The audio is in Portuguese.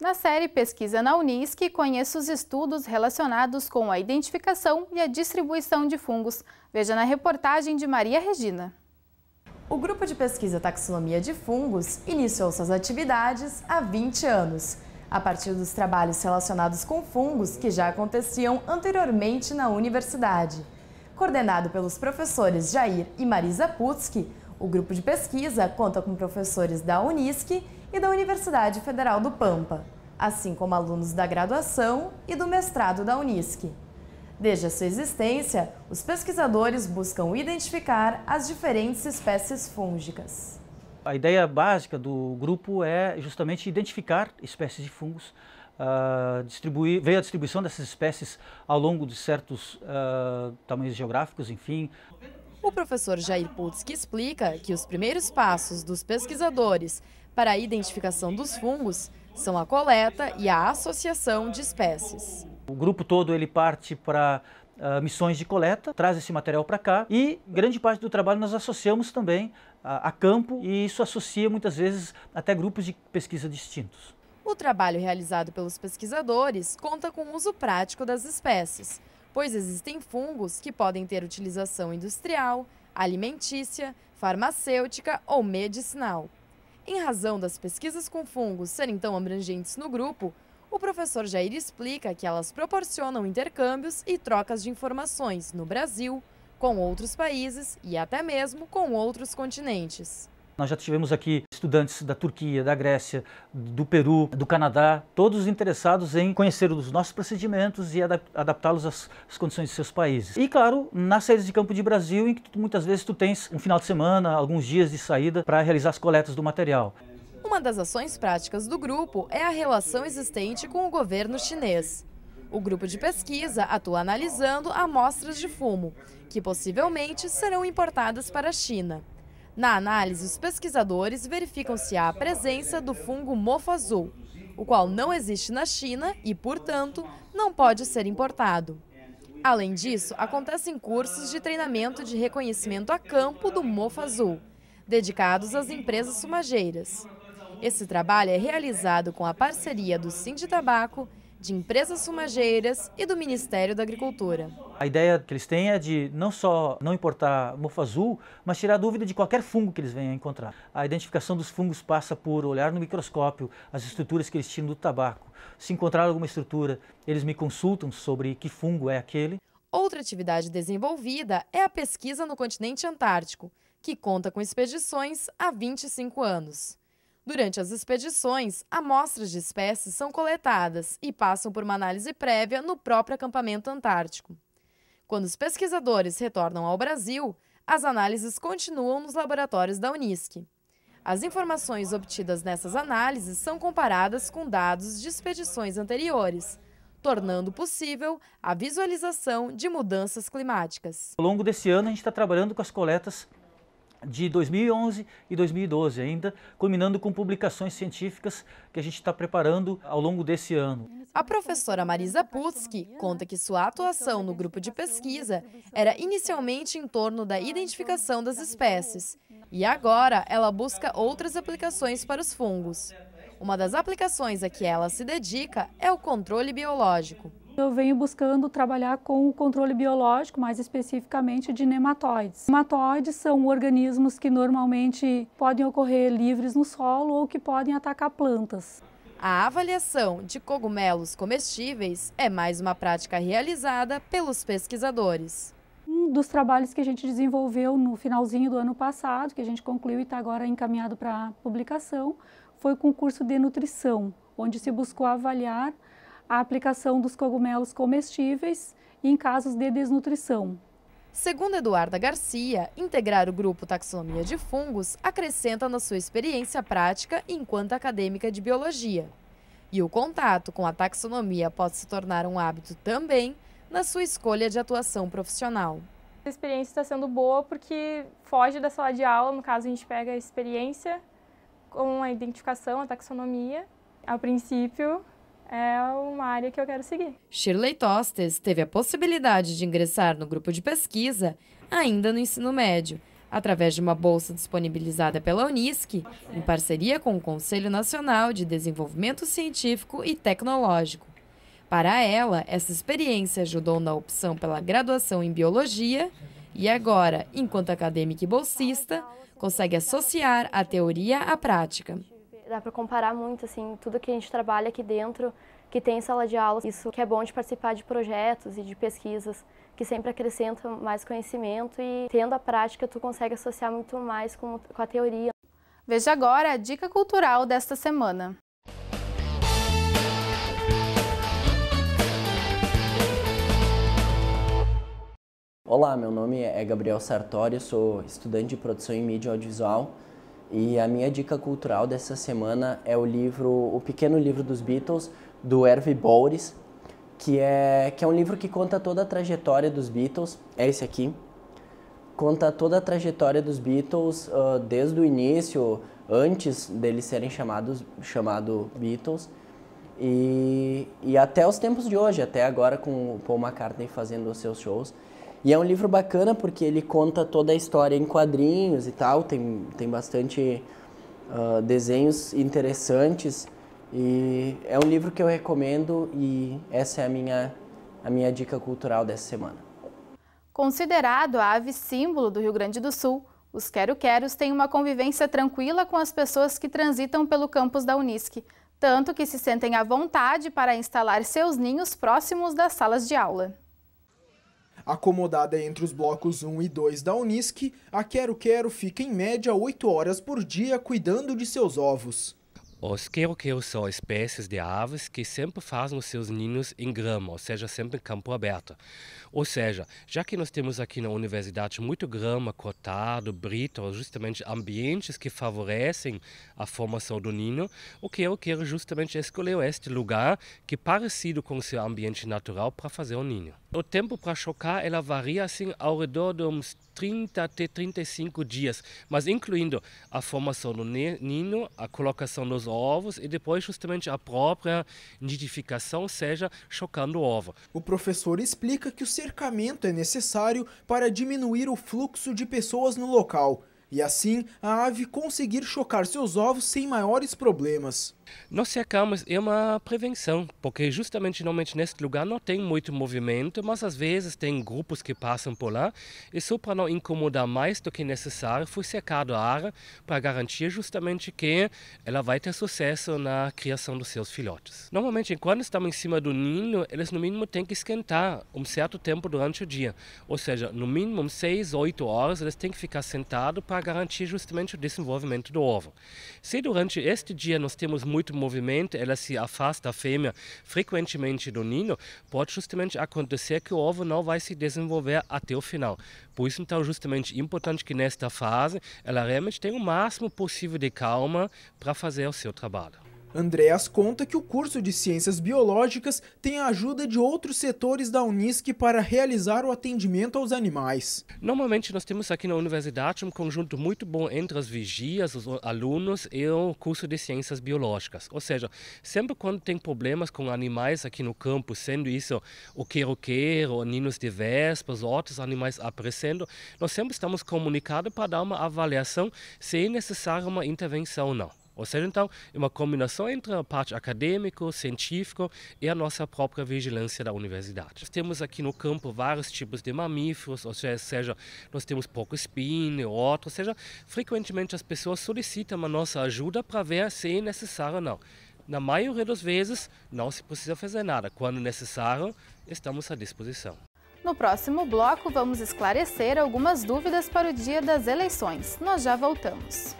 Na série Pesquisa na Unisc, conheça os estudos relacionados com a identificação e a distribuição de fungos. Veja na reportagem de Maria Regina. O Grupo de Pesquisa Taxonomia de Fungos iniciou suas atividades há 20 anos, a partir dos trabalhos relacionados com fungos que já aconteciam anteriormente na universidade. Coordenado pelos professores Jair e Marisa Putzki, o grupo de pesquisa conta com professores da Unisc e da Universidade Federal do Pampa, assim como alunos da graduação e do mestrado da Unisc. Desde a sua existência, os pesquisadores buscam identificar as diferentes espécies fúngicas. A ideia básica do grupo é justamente identificar espécies de fungos, ver a distribuição dessas espécies ao longo de certos tamanhos geográficos, enfim. O professor Jair Putzki explica que os primeiros passos dos pesquisadores para a identificação dos fungos são a coleta e a associação de espécies. O grupo todo ele parte para missões de coleta, traz esse material para cá e grande parte do trabalho nós associamos também a campo e isso associa muitas vezes até grupos de pesquisa distintos. O trabalho realizado pelos pesquisadores conta com o uso prático das espécies, pois existem fungos que podem ter utilização industrial, alimentícia, farmacêutica ou medicinal. Em razão das pesquisas com fungos serem tão abrangentes no grupo, o professor Jair explica que elas proporcionam intercâmbios e trocas de informações no Brasil, com outros países e até mesmo com outros continentes. Nós já tivemos aqui estudantes da Turquia, da Grécia, do Peru, do Canadá, todos interessados em conhecer os nossos procedimentos e adaptá-los às condições de seus países. E claro, nas saídas de campo de Brasil, em que muitas vezes tu tens um final de semana, alguns dias de saída para realizar as coletas do material. Uma das ações práticas do grupo é a relação existente com o governo chinês. O grupo de pesquisa atua analisando amostras de fumo, que possivelmente serão importadas para a China. Na análise, os pesquisadores verificam se há a presença do fungo mofo azul, o qual não existe na China e, portanto, não pode ser importado. Além disso, acontecem cursos de treinamento de reconhecimento a campo do mofo azul, dedicados às empresas fumageiras. Esse trabalho é realizado com a parceria do Sinditabaco, de empresas fumageiras e do Ministério da Agricultura. A ideia que eles têm é de não só não importar mofo azul, mas tirar dúvida de qualquer fungo que eles venham a encontrar. A identificação dos fungos passa por olhar no microscópio as estruturas que eles tiram do tabaco. Se encontrar alguma estrutura, eles me consultam sobre que fungo é aquele. Outra atividade desenvolvida é a pesquisa no continente antártico, que conta com expedições há 25 anos. Durante as expedições, amostras de espécies são coletadas e passam por uma análise prévia no próprio acampamento antártico. Quando os pesquisadores retornam ao Brasil, as análises continuam nos laboratórios da Unisc. As informações obtidas nessas análises são comparadas com dados de expedições anteriores, tornando possível a visualização de mudanças climáticas. Ao longo desse ano, a gente está trabalhando com as coletas de 2011 e 2012 ainda, culminando com publicações científicas que a gente está preparando ao longo desse ano. A professora Marisa Putzki conta que sua atuação no grupo de pesquisa era inicialmente em torno da identificação das espécies e agora ela busca outras aplicações para os fungos. Uma das aplicações a que ela se dedica é o controle biológico. Eu venho buscando trabalhar com o controle biológico, mais especificamente de nematóides. Nematóides são organismos que normalmente podem ocorrer livres no solo ou que podem atacar plantas. A avaliação de cogumelos comestíveis é mais uma prática realizada pelos pesquisadores. Um dos trabalhos que a gente desenvolveu no finalzinho do ano passado, que a gente concluiu e está agora encaminhado para publicação, foi o concurso de nutrição, onde se buscou avaliar a aplicação dos cogumelos comestíveis em casos de desnutrição. Segundo Eduarda Garcia, integrar o grupo Taxonomia de Fungos acrescenta na sua experiência prática enquanto acadêmica de biologia. E o contato com a taxonomia pode se tornar um hábito também na sua escolha de atuação profissional. A experiência está sendo boa porque foge da sala de aula, no caso a gente pega a experiência com a identificação, a taxonomia. A princípio, é uma área que eu quero seguir. Shirley Tostes teve a possibilidade de ingressar no grupo de pesquisa ainda no ensino médio, através de uma bolsa disponibilizada pela Unisc, em parceria com o Conselho Nacional de Desenvolvimento Científico e Tecnológico. Para ela, essa experiência ajudou na opção pela graduação em Biologia e agora, enquanto acadêmica e bolsista, consegue associar a teoria à prática. Dá para comparar muito, assim, tudo que a gente trabalha aqui dentro, que tem sala de aula. Isso que é bom de participar de projetos e de pesquisas, que sempre acrescentam mais conhecimento e tendo a prática tu consegue associar muito mais com a teoria. Veja agora a dica cultural desta semana. Olá, meu nome é Gabriel Sartori, sou estudante de produção em mídia audiovisual e a minha dica cultural dessa semana é o Pequeno Livro dos Beatles, do Hervé Boures, que é um livro que conta toda a trajetória dos Beatles. É esse aqui. Conta toda a trajetória dos Beatles desde o início, antes deles serem chamado Beatles, e até os tempos de hoje, até agora com o Paul McCartney fazendo os seus shows. E é um livro bacana porque ele conta toda a história em quadrinhos e tal, tem bastante desenhos interessantes. E é um livro que eu recomendo e essa é a minha dica cultural dessa semana. Considerado a ave símbolo do Rio Grande do Sul, os quero-queros têm uma convivência tranquila com as pessoas que transitam pelo campus da Unisc, tanto que se sentem à vontade para instalar seus ninhos próximos das salas de aula. Acomodada entre os blocos 1 e 2 da Unisc, a quero-quero fica em média 8 horas por dia cuidando de seus ovos. Os quero-queros são espécies de aves que sempre fazem os seus ninhos em grama, ou seja, sempre em campo aberto. Ou seja, já que nós temos aqui na universidade muito grama, cortado, brito, justamente ambientes que favorecem a formação do ninho, o quero-quero justamente escolheu este lugar que é parecido com o seu ambiente natural para fazer o ninho. O tempo para chocar ela varia assim ao redor de uns 30 até 35 dias, mas incluindo a formação do ninho, a colocação dos ovos e depois justamente a própria nidificação, ou seja, chocando o ovo. O professor explica que o cercamento é necessário para diminuir o fluxo de pessoas no local e assim a ave conseguir chocar seus ovos sem maiores problemas. Nós cercamos é uma prevenção, porque justamente normalmente neste lugar não tem muito movimento, mas às vezes tem grupos que passam por lá e só para não incomodar mais do que necessário foi cercado a área para garantir justamente que ela vai ter sucesso na criação dos seus filhotes. Normalmente enquanto estamos em cima do ninho, eles no mínimo têm que esquentar um certo tempo durante o dia, ou seja, no mínimo 6, 8 horas eles têm que ficar sentados para garantir justamente o desenvolvimento do ovo. Se durante este dia nós temos muito movimento, ela se afasta a fêmea frequentemente do ninho, pode justamente acontecer que o ovo não vai se desenvolver até o final. Por isso, então, justamente importante que nesta fase ela realmente tenha o máximo possível de calma para fazer o seu trabalho. Andreas conta que o curso de Ciências Biológicas tem a ajuda de outros setores da Unisc para realizar o atendimento aos animais. Normalmente nós temos aqui na universidade um conjunto muito bom entre as vigias, os alunos e o curso de Ciências Biológicas. Ou seja, sempre quando tem problemas com animais aqui no campo, sendo isso o quero-quero, ninhos de vespas, outros animais aparecendo, nós sempre estamos comunicados para dar uma avaliação se é necessária uma intervenção ou não. Ou seja, então, é uma combinação entre a parte acadêmica, científica e a nossa própria vigilância da universidade. Nós temos aqui no campo vários tipos de mamíferos, ou seja, nós temos porco-espinho, outros, ou seja, frequentemente as pessoas solicitam a nossa ajuda para ver se é necessário ou não. Na maioria das vezes, não se precisa fazer nada. Quando necessário, estamos à disposição. No próximo bloco, vamos esclarecer algumas dúvidas para o dia das eleições. Nós já voltamos.